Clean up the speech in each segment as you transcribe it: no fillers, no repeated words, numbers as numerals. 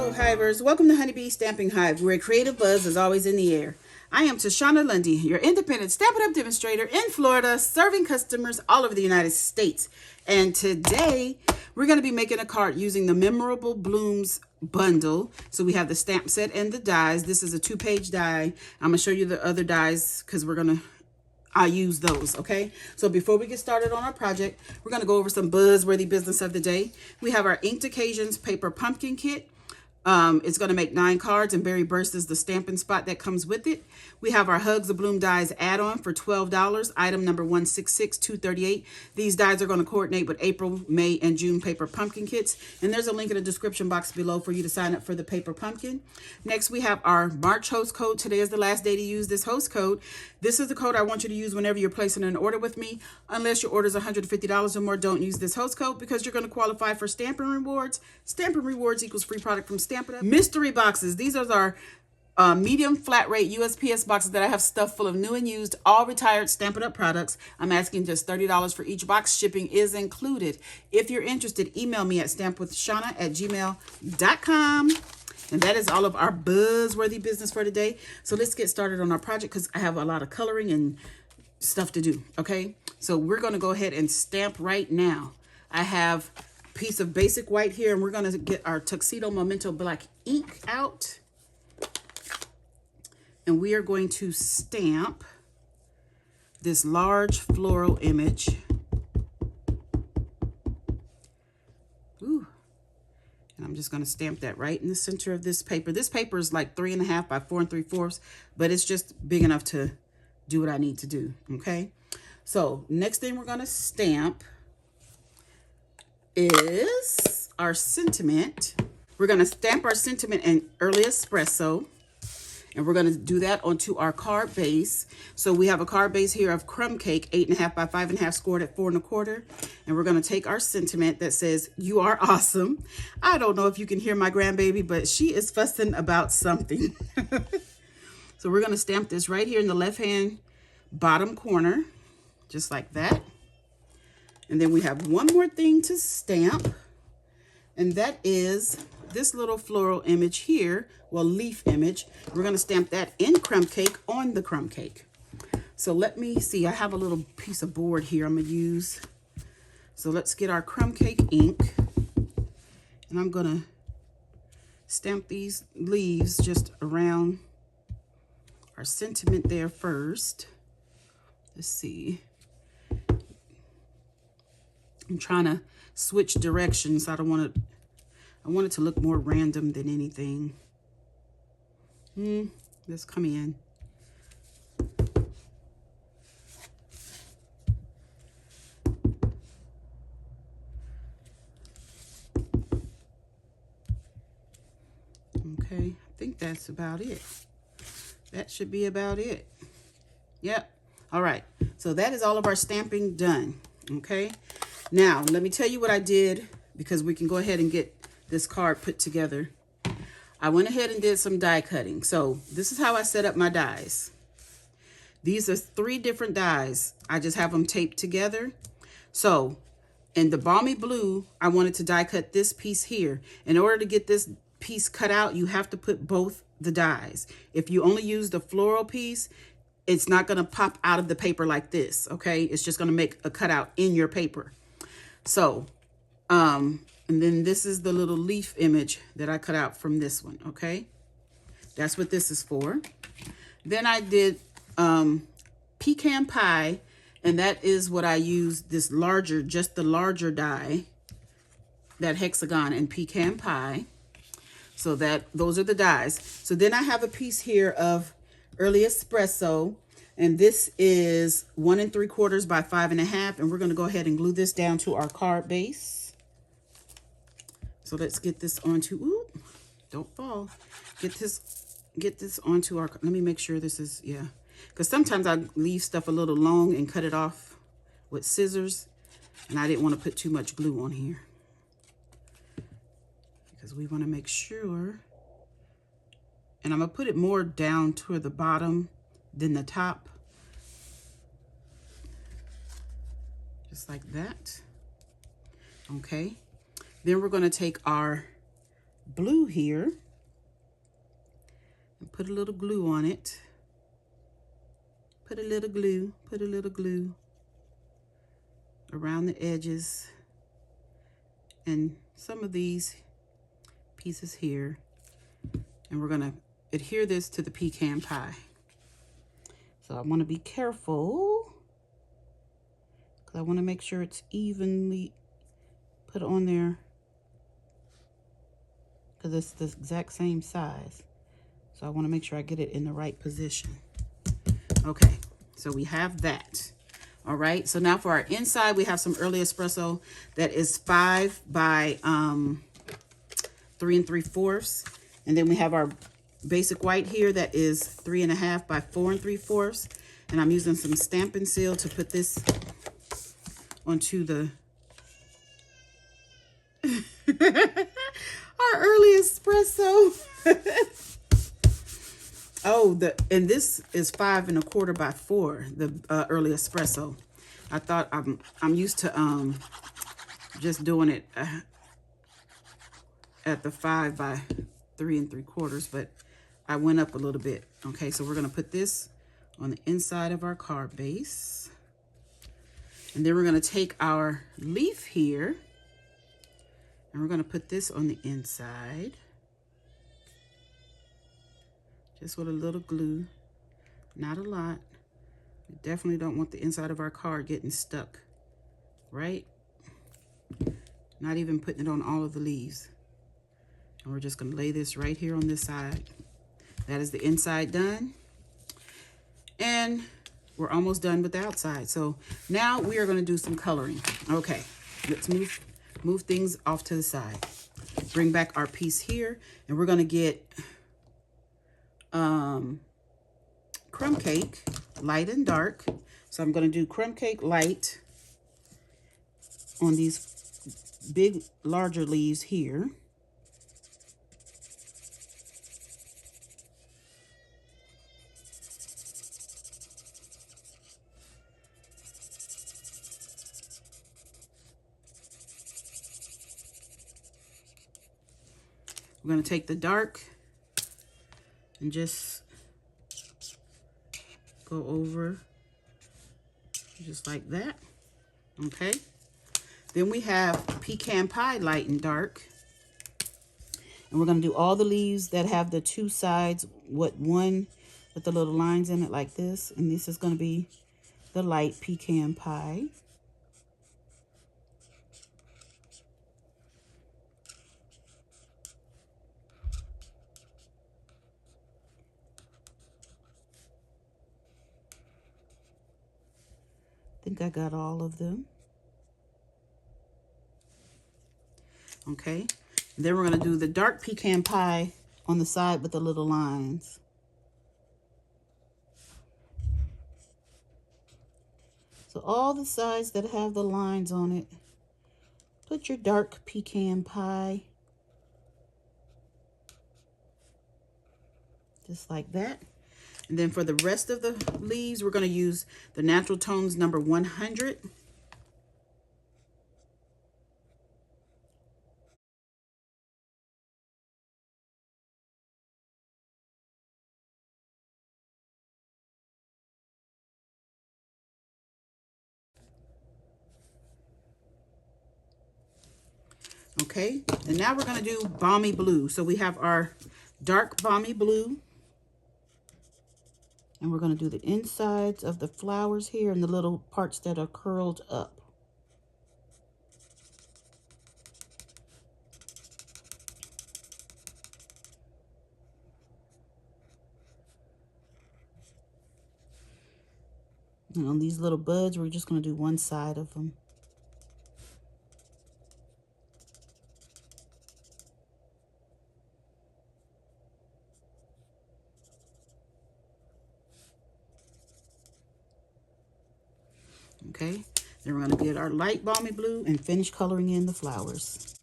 Hello, Hivers. Welcome to Honeybee Stamping Hive, where creative buzz is always in the air. I am Tashana Lundy, your independent Stampin' Up demonstrator in Florida, serving customers all over the United States. And today, we're going to be making a card using the Memorable Blooms bundle. So we have the stamp set and the dies. This is a 2-page die. I'm going to show you the other dies because I use those, okay? So before we get started on our project, we're going to go over some buzzworthy business of the day. We have our Inked Occasions paper pumpkin kit. It's going to make 9 cards, and Berry Burst is the stamping spot that comes with it. We have our Hugs the Bloom dies add-on for $12, item number 166238. These dies are going to coordinate with April, May, and June paper pumpkin kits, and there's a link in the description box below for you to sign up for the paper pumpkin. Next, we have our March host code. Today is the last day to use this host code. This is the code I want you to use whenever you're placing an order with me. Unless your order is $150 or more, don't use this host code because you're going to qualify for Stampin' Rewards. Stampin' Rewards equals free product from Stampin' Up. Mystery boxes. These are our medium flat rate USPS boxes that I have stuffed full of new and used, all retired Stampin' Up products. I'm asking just $30 for each box. Shipping is included. If you're interested, email me at stampwithshana@gmail.com. And that is all of our buzzworthy business for today. So let's get started on our project because I have a lot of coloring and stuff to do, okay? So we're going to go ahead and stamp right now. I have a piece of basic white here, and we're going to get our Tuxedo Memento Black ink out. And we are going to stamp this large floral image. Ooh. And I'm just going to stamp that right in the center of this paper. This paper is like 3.5 by 4 3/4, but it's just big enough to do what I need to do, okay? So next thing we're going to stamp is our sentiment. We're going to stamp our sentiment in Early Espresso. And we're going to do that onto our card base. So we have a card base here of crumb cake, 8.5 by 5.5, scored at 4 1/4. And we're going to take our sentiment that says, "You are awesome." I don't know if you can hear my grandbaby, but she is fussing about something. So we're going to stamp this right here in the left-hand bottom corner, just like that. And then we have one more thing to stamp, and that is this little floral image here, well, leaf image. We're going to stamp that in crumb cake on the crumb cake. So let me see. I have a little piece of board here I'm going to use. So let's get our crumb cake ink. And I'm going to stamp these leaves just around our sentiment there first. Let's see. I'm trying to switch directions. I want it to look more random than anything. Let's come in. Okay, I think that's about it. That should be about it. Yep. All right. So that is all of our stamping done. Okay. Now, let me tell you what I did because we can go ahead and get this card put together. I went ahead and did some die cutting. So this is how I set up my dies. These are 3 different dies. I just have them taped together. So in the Balmy Blue, I wanted to die cut this piece here. In order to get this piece cut out, you have to put both the dies. If you only use the floral piece, it's not going to pop out of the paper like this, okay? It's just going to make a cutout in your paper. So, and then this is the little leaf image that I cut out from this one, okay? That's what this is for. Then I did pecan pie, and that is what I used, this larger, just the larger die, that hexagon and pecan pie. So those are the dies. So then I have a piece here of Early Espresso, and this is 1 3/4 by 5.5, and we're going to go ahead and glue this down to our card base. So let's get this onto, ooh, don't fall. Get this onto our, let me make sure this is, yeah. Because sometimes I leave stuff a little long and cut it off with scissors, and I didn't want to put too much glue on here. Because we want to make sure, and I'm going to put it more down toward the bottom than the top. Just like that. Okay. Then we're going to take our blue here and put a little glue on it. Put a little glue around the edges and some of these pieces here. And we're gonna adhere this to the pecan pie. So I wanna be careful because I wanna make sure it's evenly put on there because it's the exact same size. So I wanna make sure I get it in the right position. Okay, so we have that. All right, so now for our inside, we have some early espresso that is 5 by 3 3/4. And then we have our basic white here that is 3.5 by 4 3/4. And I'm using some Stampin' Seal to put this onto the our early espresso. Oh, and this is 5 1/4 by 4, the early espresso. I thought I'm used to just doing it at the 5 by 3 3/4, but I went up a little bit. Okay, so we're gonna put this on the inside of our card base, and then we're gonna take our leaf here, and we're gonna put this on the inside. Just with a little glue, not a lot. We definitely don't want the inside of our card getting stuck, right? Not even putting it on all of the leaves. And we're just gonna lay this right here on this side. That is the inside done. And we're almost done with the outside. So now we are gonna do some coloring. Okay, let's move things off to the side. Bring back our piece here, and we're gonna get crumb cake, light and dark. So I'm going to do crumb cake light on these big, larger leaves here. We're going to take the dark and just go over just like that. Okay, then we have pecan pie light and dark, and we're going to do all the leaves that have the two sides, one with the little lines in it like this, and this is going to be the light pecan pie. I think I got all of them. Okay, and then we're going to do the dark pecan pie on the side with the little lines. So all the sides that have the lines on it, put your dark pecan pie. Just like that. And then for the rest of the leaves, we're going to use the Natural Tones number 100. Okay, and now we're going to do Balmy Blue. So we have our dark Balmy Blue. And we're going to do the insides of the flowers here and the little parts that are curled up. And on these little buds, we're just going to do one side of them. Okay, then we're going to get our light Balmy Blue and finish coloring in the flowers.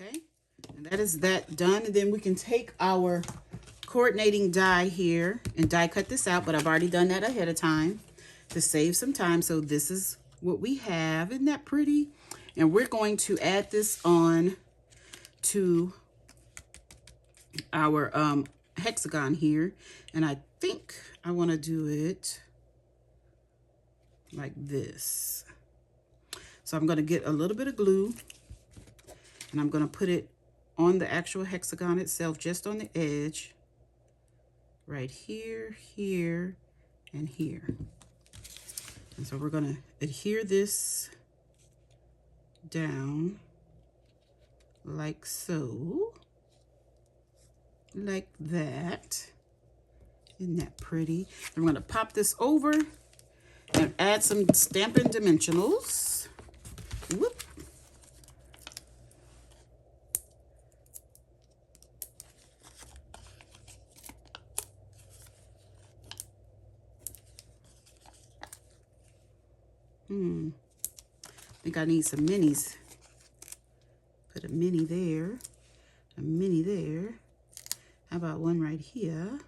Okay, and that is that done. And then we can take our coordinating die here and die cut this out, but I've already done that ahead of time to save some time. So this is what we have. Isn't that pretty? And we're going to add this on to our hexagon here. And I think I want to do it like this. So I'm going to get a little bit of glue and I'm going to put it on the actual hexagon itself, just on the edge, right here, here, and here. And so we're going to adhere this down like so, like that. Isn't that pretty? I'm going to pop this over and add some Stampin' Dimensionals. Whoop. I think I need some minis. Put a mini there, a mini there. How about one right here?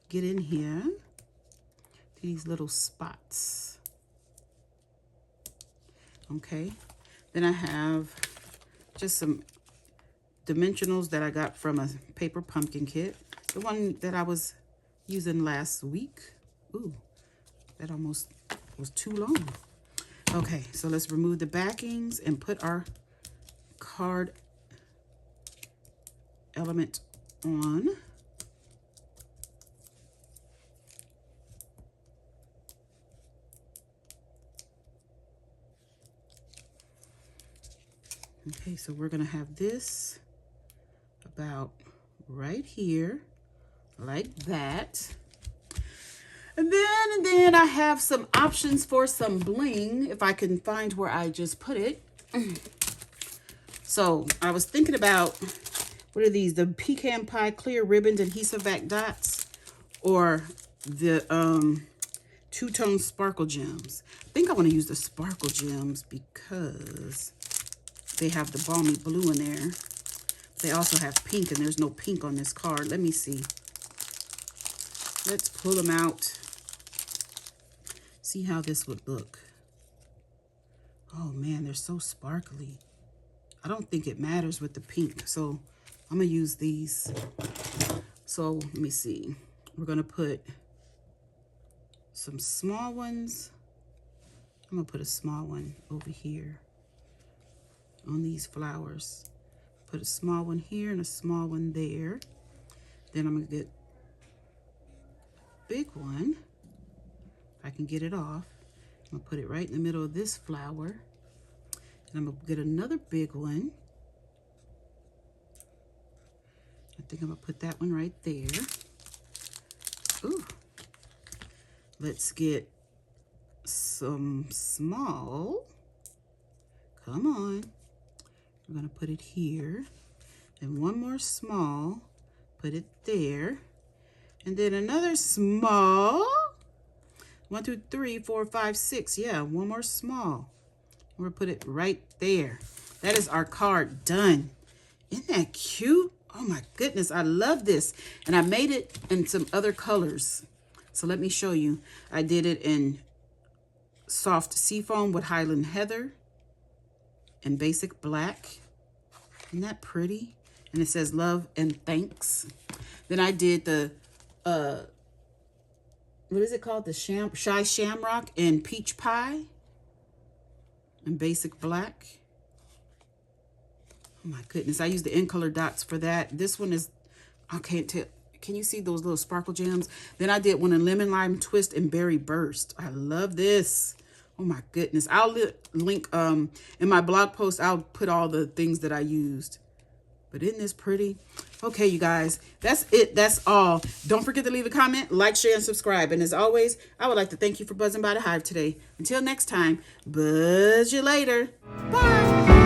Get in here to these little spots. Okay, then I have just some dimensionals that I got from a paper pumpkin kit. The one that I was using last week. Ooh, that almost was too long. Okay, so let's remove the backings and put our card element on. Okay, so we're gonna have this about right here, like that. And then I have some options for some bling, if I can find where I just put it. So I was thinking about, what are these? The pecan pie clear ribboned adhesive back dots, or the two-tone sparkle gems. I think I want to use the sparkle gems because they have the balmy blue in there. They also have pink, and there's no pink on this card. Let me see. Let's pull them out. See how this would look. Oh man, they're so sparkly. I don't think it matters with the pink, so I'm gonna use these. So let me see. We're gonna put some small ones. I'm gonna put a small one over here on these flowers. Put a small one here and a small one there. Then I'm gonna get a big one. If I can get it off. I'm gonna put it right in the middle of this flower. And I'm gonna get another big one. I think I'm gonna put that one right there. Ooh. Let's get some small. Come on. I'm gonna put it here. And one more small. Put it there. And then another small. 1, 2, 3, 4, 5, 6. Yeah, one more small. We're gonna put it right there. That is our card done. Isn't that cute? Oh my goodness, I love this. And I made it in some other colors. So let me show you. I did it in soft seafoam with Highland Heather and basic black. Isn't that pretty? And it says love and thanks. Then I did the what is it called? The Shy Shamrock and Peach Pie and basic black. Oh my goodness, I used the in color dots for that. This one is, I can't tell. Can you see those little sparkle gems? Then I did one in Lemon Lime Twist and Berry Burst. I love this. Oh my goodness. I'll link in my blog post, I'll put all the things that I used. But isn't this pretty? Okay, you guys, that's it. That's all. Don't forget to leave a comment, like, share, and subscribe. And as always, I would like to thank you for buzzing by the Hive today. Until next time, buzz you later. Bye.